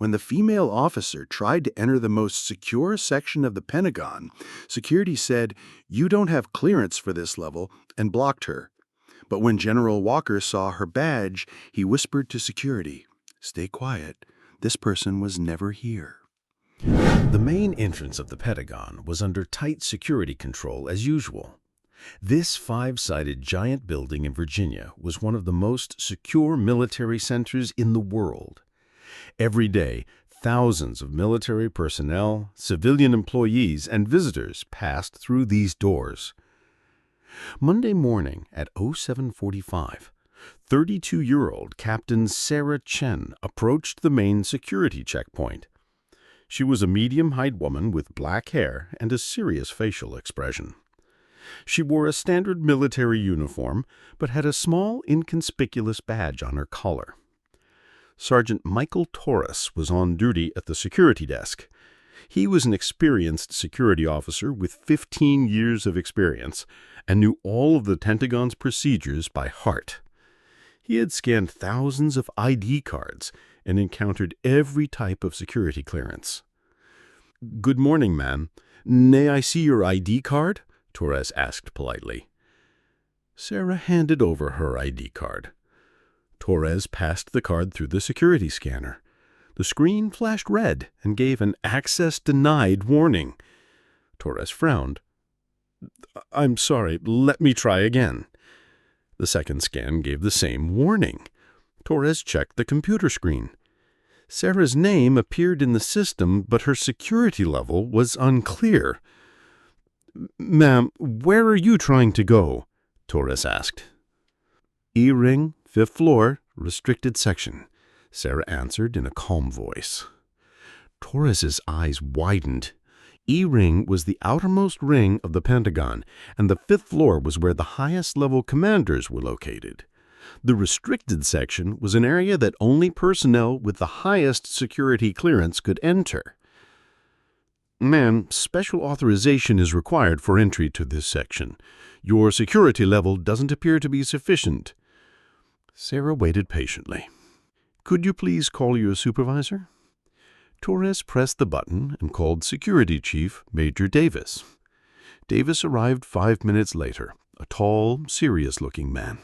When the female officer tried to enter the most secure section of the Pentagon, security said, "You don't have clearance for this level," and blocked her. But when General Walker saw her badge, he whispered to security, "Stay quiet. This person was never here." The main entrance of the Pentagon was under tight security control as usual. This five-sided giant building in Virginia was one of the most secure military centers in the world. Every day, thousands of military personnel, civilian employees, and visitors passed through these doors. Monday morning at 07:45, 32-year-old Captain Sarah Chen approached the main security checkpoint. She was a medium-height woman with black hair and a serious facial expression. She wore a standard military uniform, but had a small, inconspicuous badge on her collar. Sergeant Michael Torres was on duty at the security desk. He was an experienced security officer with 15 years of experience and knew all of the Pentagon's procedures by heart. He had scanned thousands of ID cards and encountered every type of security clearance. "Good morning, ma'am. May I see your ID card?" Torres asked politely. Sarah handed over her ID card. Torres passed the card through the security scanner. The screen flashed red and gave an "access denied" warning. Torres frowned. "I'm sorry, let me try again." The second scan gave the same warning. Torres checked the computer screen. Sarah's name appeared in the system, but her security level was unclear. "Ma'am, where are you trying to go?" Torres asked. "E-ring, 5th floor, restricted section," Sarah answered in a calm voice. Torres's eyes widened. E-ring was the outermost ring of the Pentagon, and the 5th floor was where the highest-level commanders were located. The restricted section was an area that only personnel with the highest security clearance could enter. "Ma'am, special authorization is required for entry to this section. Your security level doesn't appear to be sufficient." Sarah waited patiently. "Could you please call your supervisor?" Torres pressed the button and called Security Chief Major Davis. Davis arrived 5 minutes later, a tall, serious-looking man.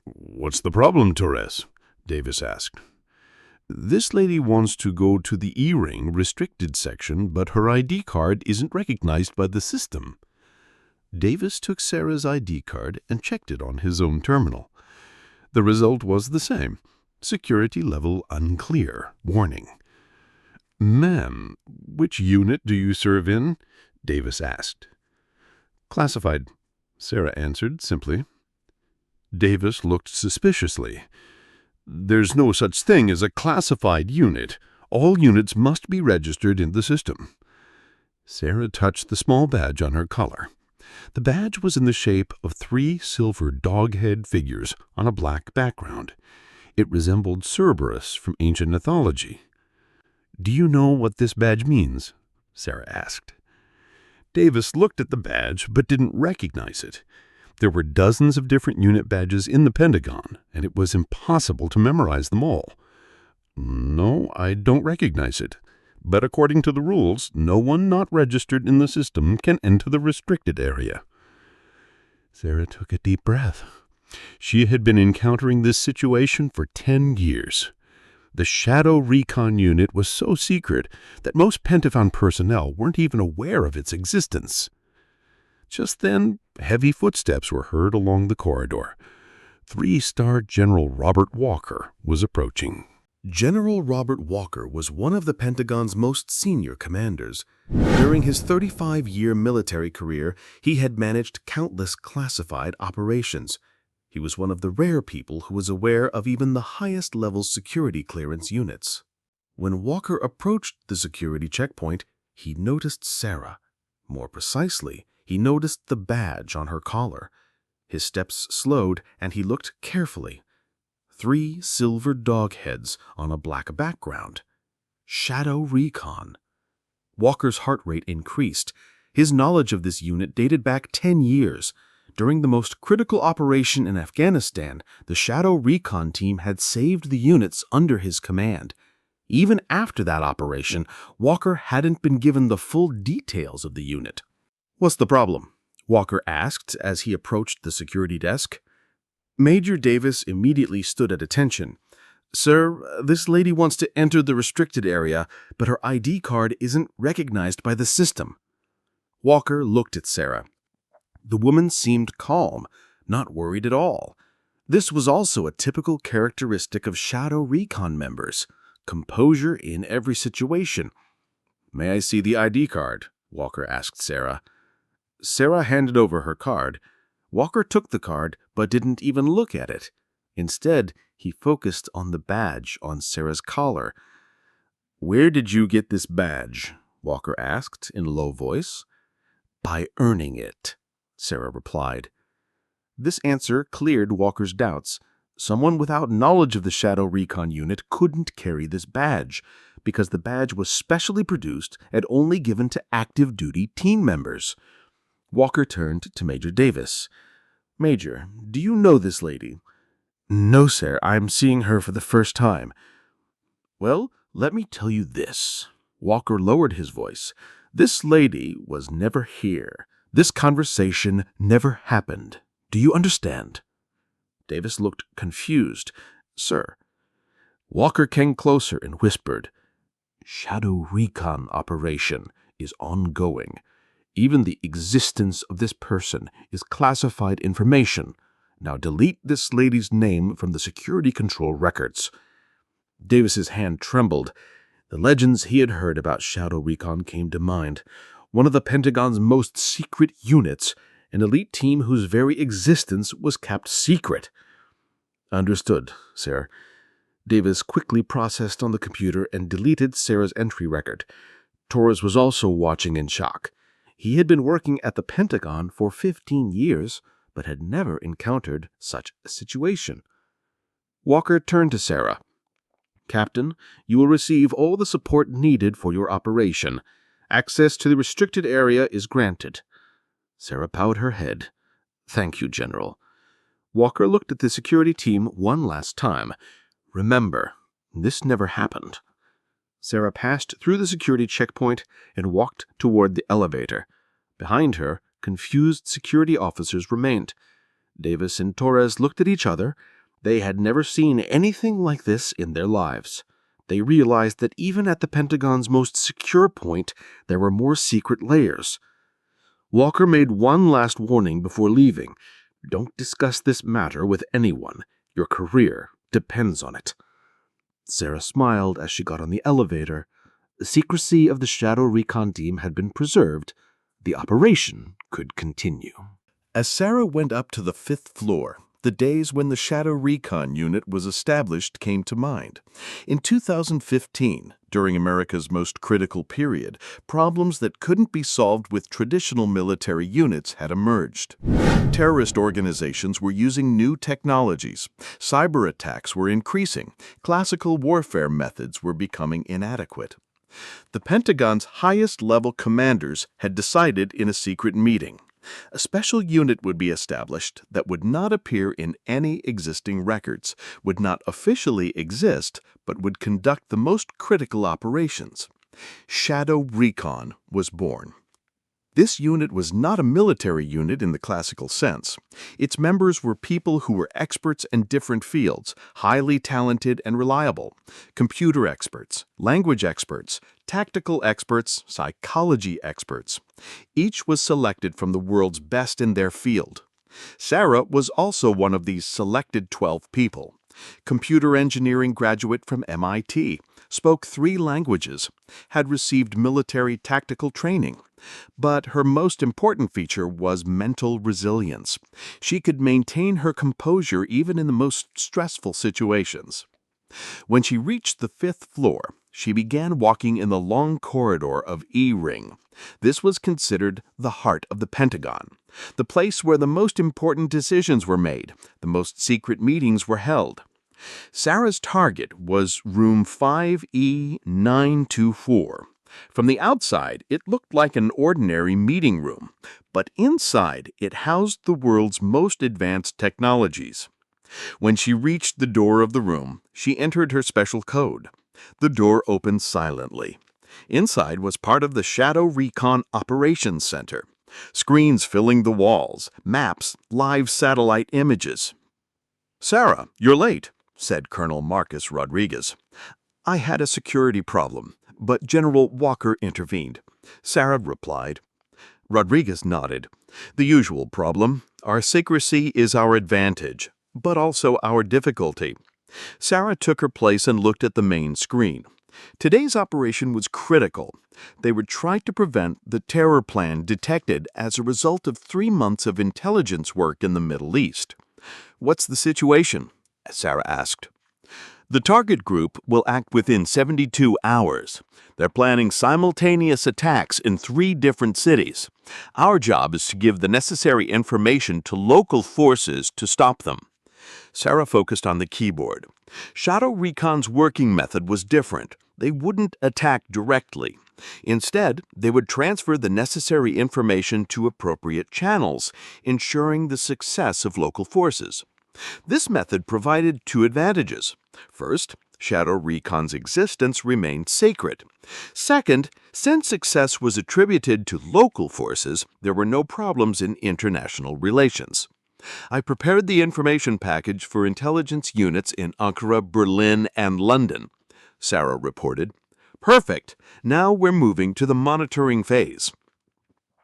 "What's the problem, Torres?" Davis asked. "This lady wants to go to the E-ring restricted section, but her ID card isn't recognized by the system." Davis took Sarah's ID card and checked it on his own terminal. The result was the same. Security level unclear. Warning. "Ma'am, which unit do you serve in?" Davis asked. "Classified," Sarah answered simply. Davis looked suspiciously. "There's no such thing as a classified unit. All units must be registered in the system." Sarah touched the small badge on her collar. The badge was in the shape of 3 silver dog-head figures on a black background. It resembled Cerberus from ancient mythology. "Do you know what this badge means?" Sarah asked. Davis looked at the badge but didn't recognize it. There were dozens of different unit badges in the Pentagon, and it was impossible to memorize them all. "No, I don't recognize it. But according to the rules, no one not registered in the system can enter the restricted area." Sarah took a deep breath. She had been encountering this situation for 10 years. The Shadow Recon unit was so secret that most Pentagon personnel weren't even aware of its existence. Just then, heavy footsteps were heard along the corridor. 3-star General Robert Walker was approaching. General Robert Walker was one of the Pentagon's most senior commanders. During his 35-year military career, he had managed countless classified operations. He was one of the rare people who was aware of even the highest-level security clearance units. When Walker approached the security checkpoint, he noticed Sarah. More precisely, he noticed the badge on her collar. His steps slowed, and he looked carefully. 3 silver dog heads on a black background. Shadow Recon. Walker's heart rate increased. His knowledge of this unit dated back 10 years. During the most critical operation in Afghanistan, the Shadow Recon team had saved the units under his command. Even after that operation, Walker hadn't been given the full details of the unit. "What's the problem?" Walker asked as he approached the security desk. Major Davis immediately stood at attention. "Sir, this lady wants to enter the restricted area, but her ID card isn't recognized by the system." Walker looked at Sarah. The woman seemed calm, not worried at all. This was also a typical characteristic of Shadow Recon members: composure in every situation. "May I see the ID card?" Walker asked Sarah. Sarah handed over her card. Walker took the card but didn't even look at it. Instead, he focused on the badge on Sarah's collar. "Where did you get this badge?" Walker asked in a low voice. "By earning it," Sarah replied. This answer cleared Walker's doubts. Someone without knowledge of the Shadow Recon unit couldn't carry this badge, because the badge was specially produced and only given to active duty team members. Walker turned to Major Davis. "Major, do you know this lady?" "No, sir. I'm seeing her for the first time." "Well, let me tell you this." Walker lowered his voice. "This lady was never here. This conversation never happened. Do you understand?" Davis looked confused. "Sir." Walker came closer and whispered, "Shadow Recon operation is ongoing. Even the existence of this person is classified information. Now delete this lady's name from the security control records." Davis's hand trembled. The legends he had heard about Shadow Recon came to mind. One of the Pentagon's most secret units, an elite team whose very existence was kept secret. "Understood, sir." Davis quickly processed on the computer and deleted Sarah's entry record. Torres was also watching in shock. He had been working at the Pentagon for 15 years, but had never encountered such a situation. Walker turned to Sarah. "Captain, you will receive all the support needed for your operation. Access to the restricted area is granted." Sarah bowed her head. "Thank you, General." Walker looked at the security team one last time. "Remember, this never happened." Sarah passed through the security checkpoint and walked toward the elevator. Behind her, confused security officers remained. Davis and Torres looked at each other. They had never seen anything like this in their lives. They realized that even at the Pentagon's most secure point, there were more secret layers. Walker made one last warning before leaving. "Don't discuss this matter with anyone. Your career depends on it." Sarah smiled as she got on the elevator. The secrecy of the Shadow Recon team had been preserved. The operation could continue. As Sarah went up to the 5th floor, the days when the Shadow Recon unit was established came to mind. In 2015, during America's most critical period, problems that couldn't be solved with traditional military units had emerged. Terrorist organizations were using new technologies. Cyber attacks were increasing. Classical warfare methods were becoming inadequate. The Pentagon's highest-level commanders had decided in a secret meeting. A special unit would be established that would not appear in any existing records, would not officially exist, but would conduct the most critical operations. Shadow Recon was born. This unit was not a military unit in the classical sense. Its members were people who were experts in different fields, highly talented and reliable. Computer experts, language experts, tactical experts, psychology experts. Each was selected from the world's best in their field. Sarah was also one of these selected 12 people. Computer engineering graduate from MIT, spoke 3 languages, had received military tactical training. But her most important feature was mental resilience. She could maintain her composure even in the most stressful situations. When she reached the 5th floor, she began walking in the long corridor of E-Ring. This was considered the heart of the Pentagon, the place where the most important decisions were made, the most secret meetings were held. Sarah's target was room 5E924. From the outside, it looked like an ordinary meeting room, but inside it housed the world's most advanced technologies. When she reached the door of the room, she entered her special code. The door opened silently. Inside was part of the Shadow Recon Operations Center. Screens filling the walls, maps, live satellite images. "Sarah, you're late," said Colonel Marcus Rodriguez. "I had a security problem, but General Walker intervened," Sarah replied. Rodriguez nodded. "The usual problem. Our secrecy is our advantage, but also our difficulty." Sarah took her place and looked at the main screen. Today's operation was critical. They were trying to prevent the terror plan detected as a result of 3 months of intelligence work in the Middle East. "What's the situation?" Sarah asked. "The target group will act within 72 hours. They're planning simultaneous attacks in 3 different cities. Our job is to give the necessary information to local forces to stop them." Sarah focused on the keyboard. Shadow Recon's working method was different. They wouldn't attack directly. Instead, they would transfer the necessary information to appropriate channels, ensuring the success of local forces. This method provided 2 advantages. First, Shadow Recon's existence remained sacred. Second, since success was attributed to local forces, there were no problems in international relations. "I prepared the information package for intelligence units in Ankara, Berlin, and London," Sarah reported. "Perfect. Now we're moving to the monitoring phase."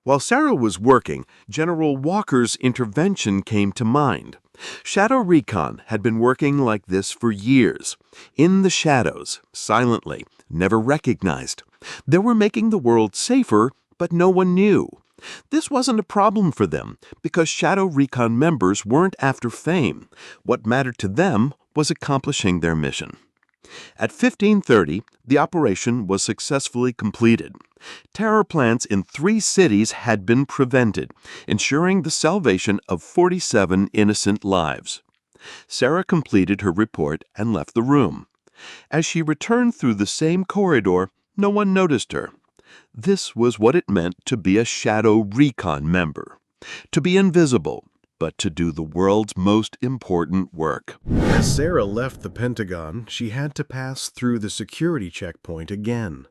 While Sarah was working, General Walker's intervention came to mind. Shadow Recon had been working like this for years. In the shadows, silently, never recognized. They were making the world safer, but no one knew. This wasn't a problem for them, because Shadow Recon members weren't after fame. What mattered to them was accomplishing their mission. At 15:30, the operation was successfully completed. Terror plants in 3 cities had been prevented, ensuring the salvation of 47 innocent lives. Sarah completed her report and left the room. As she returned through the same corridor, no one noticed her. This was what it meant to be a Shadow Recon member. To be invisible, but to do the world's most important work. As Sarah left the Pentagon, she had to pass through the security checkpoint again.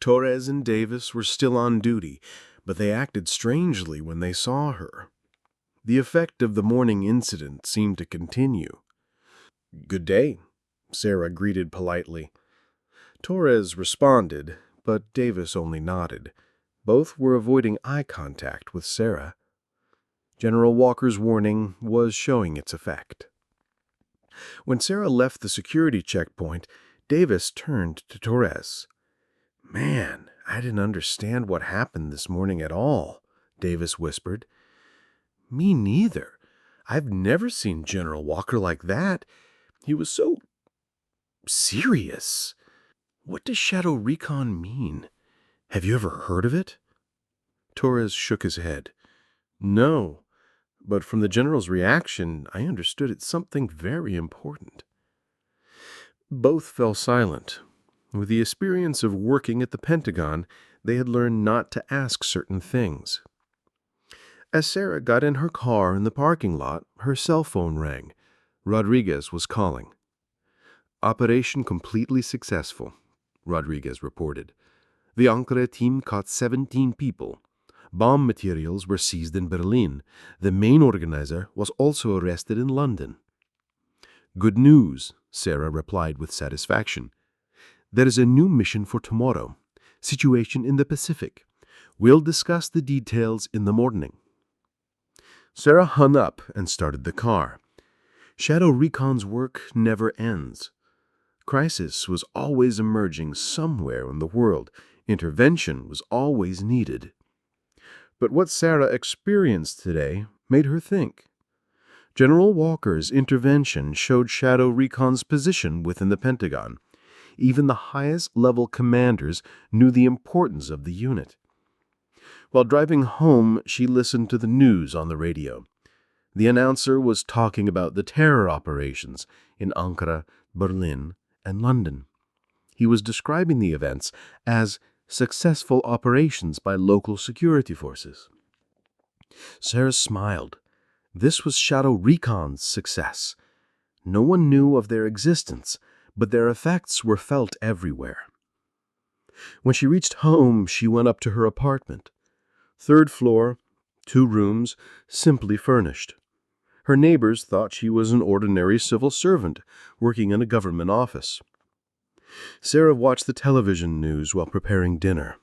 Torres and Davis were still on duty, but they acted strangely when they saw her. The effect of the morning incident seemed to continue. "Good day," Sarah greeted politely. Torres responded, but Davis only nodded. Both were avoiding eye contact with Sarah. General Walker's warning was showing its effect. When Sarah left the security checkpoint, Davis turned to Torres. "Man, I didn't understand what happened this morning at all," Davis whispered. "Me neither. I've never seen General Walker like that. He was so serious. What does Shadow Recon mean? Have you ever heard of it?" Torres shook his head. "No, but from the General's reaction, I understood it's something very important." Both fell silent. With the experience of working at the Pentagon, they had learned not to ask certain things. As Sarah got in her car in the parking lot, her cell phone rang. Rodriguez was calling. "Operation completely successful," Rodriguez reported. "The Ankara team caught 17 people. Bomb materials were seized in Berlin. The main organizer was also arrested in London." "Good news," Sarah replied with satisfaction. "There is a new mission for tomorrow. Situation in the Pacific. We'll discuss the details in the morning." Sarah hung up and started the car. Shadow Recon's work never ends. Crisis was always emerging somewhere in the world. Intervention was always needed. But what Sarah experienced today made her think. General Walker's intervention showed Shadow Recon's position within the Pentagon. Even the highest-level commanders knew the importance of the unit. While driving home, she listened to the news on the radio. The announcer was talking about the terror operations in Ankara, Berlin, and London. He was describing the events as successful operations by local security forces. Sarah smiled. This was Shadow Recon's success. No one knew of their existence, but their effects were felt everywhere. When she reached home, she went up to her apartment. 3rd floor, 2 rooms, simply furnished. Her neighbors thought she was an ordinary civil servant working in a government office. Sarah watched the television news while preparing dinner.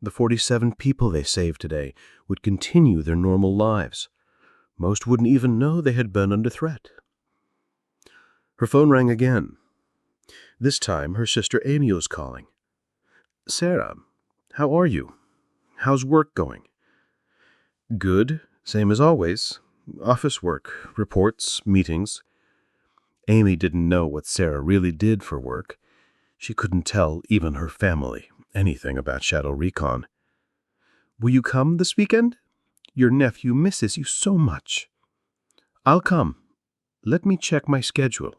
The 47 people they saved today would continue their normal lives. Most wouldn't even know they had been under threat. Her phone rang again. This time, her sister Amy was calling. "Sarah, how are you? How's work going?" "Good, same as always. Office work, reports, meetings." Amy didn't know what Sarah really did for work. She couldn't tell even her family anything about Shadow Recon. "Will you come this weekend? Your nephew misses you so much." "I'll come. Let me check my schedule."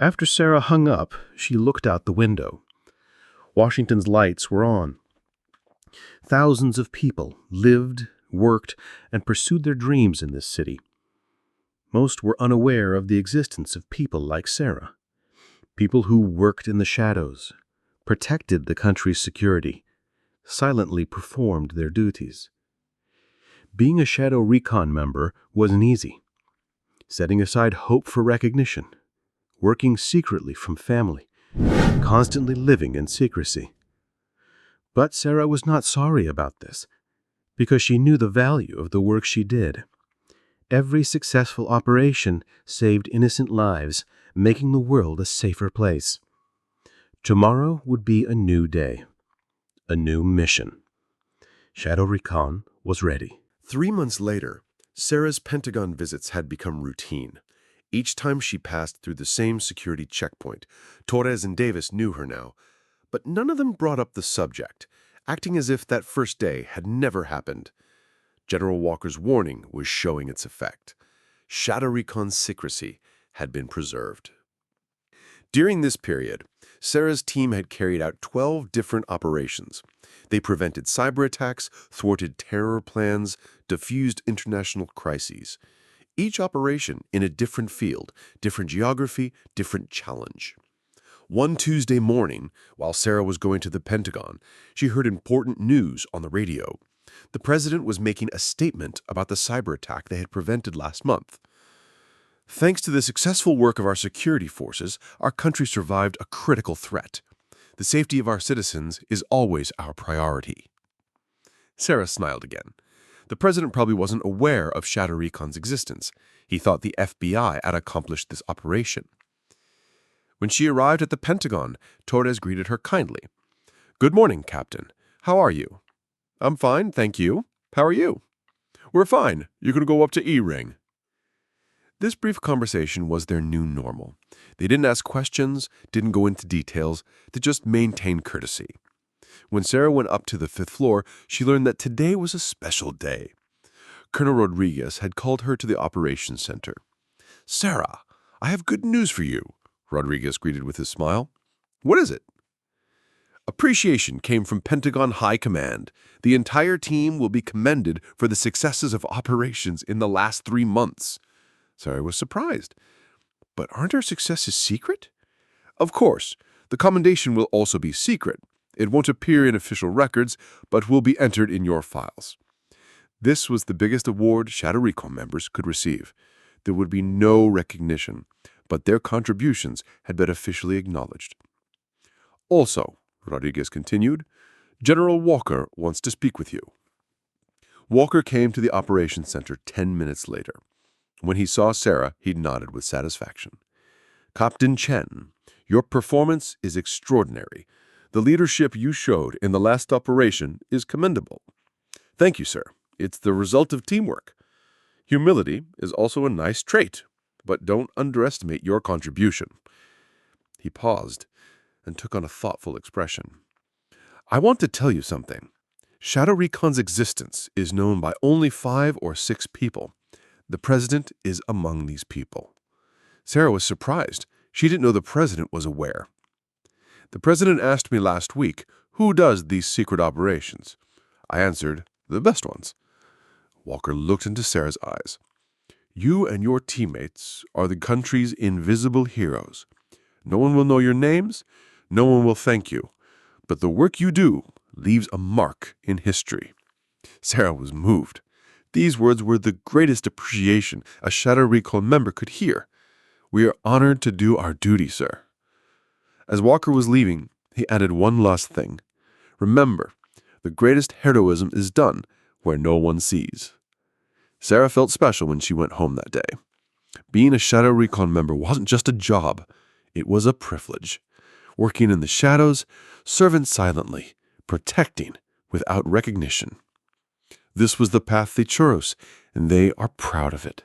After Sarah hung up, she looked out the window. Washington's lights were on. Thousands of people lived, worked, and pursued their dreams in this city. Most were unaware of the existence of people like Sarah. People who worked in the shadows, protected the country's security, silently performed their duties. Being a Shadow Recon member wasn't easy. Setting aside hope for recognition, working secretly from family, constantly living in secrecy. But Sarah was not sorry about this, because she knew the value of the work she did. Every successful operation saved innocent lives, making the world a safer place. Tomorrow would be a new day, a new mission. Shadow Recon was ready. 3 months later, Sarah's Pentagon visits had become routine. Each time she passed through the same security checkpoint, Torres and Davis knew her now, but none of them brought up the subject, acting as if that first day had never happened. General Walker's warning was showing its effect. Shadow Recon's secrecy had been preserved. During this period, Sarah's team had carried out 12 different operations. They prevented cyber attacks, thwarted terror plans, diffused international crises. Each operation in a different field, different geography, different challenge. One Tuesday morning, while Sarah was going to the Pentagon, she heard important news on the radio. The president was making a statement about the cyber attack they had prevented last month. "Thanks to the successful work of our security forces, our country survived a critical threat. The safety of our citizens is always our priority." Sarah smiled again. The president probably wasn't aware of Shadow Recon's existence. He thought the FBI had accomplished this operation. When she arrived at the Pentagon, Torres greeted her kindly. "Good morning, Captain. How are you?" "I'm fine, thank you. How are you?" "We're fine. You can go up to E-Ring." This brief conversation was their new normal. They didn't ask questions, didn't go into details, they just maintained courtesy. When Sarah went up to the 5th floor, she learned that today was a special day. Colonel Rodriguez had called her to the operations center. "Sarah, I have good news for you," Rodriguez greeted with his smile. "What is it?" "Appreciation came from Pentagon High Command. The entire team will be commended for the successes of operations in the last 3 months." Sarah was surprised. "But aren't our successes secret?" "Of course. The commendation will also be secret. It won't appear in official records, but will be entered in your files." This was the biggest award Shadow Recon members could receive. There would be no recognition, but their contributions had been officially acknowledged. "Also," Rodriguez continued, "General Walker wants to speak with you." Walker came to the operations center 10 minutes later. When he saw Sarah, he nodded with satisfaction. "Captain Chen, your performance is extraordinary. The leadership you showed in the last operation is commendable." "Thank you, sir. It's the result of teamwork. Humility is also a nice trait, but don't underestimate your contribution." He paused and took on a thoughtful expression. "I want to tell you something. Shadow Recon's existence is known by only 5 or 6 people. The president is among these people." Sarah was surprised. She didn't know the president was aware. "The president asked me last week, who does these secret operations? I answered, the best ones." Walker looked into Sarah's eyes. "You and your teammates are the country's invisible heroes. No one will know your names. No one will thank you. But the work you do leaves a mark in history." Sarah was moved. These words were the greatest appreciation a Shadow Recon member could hear. "We are honored to do our duty, sir." As Walker was leaving, he added one last thing. "Remember, the greatest heroism is done where no one sees." Sarah felt special when she went home that day. Being a Shadow Recon member wasn't just a job, it was a privilege. Working in the shadows, serving silently, protecting without recognition. This was the path they chose, and they are proud of it.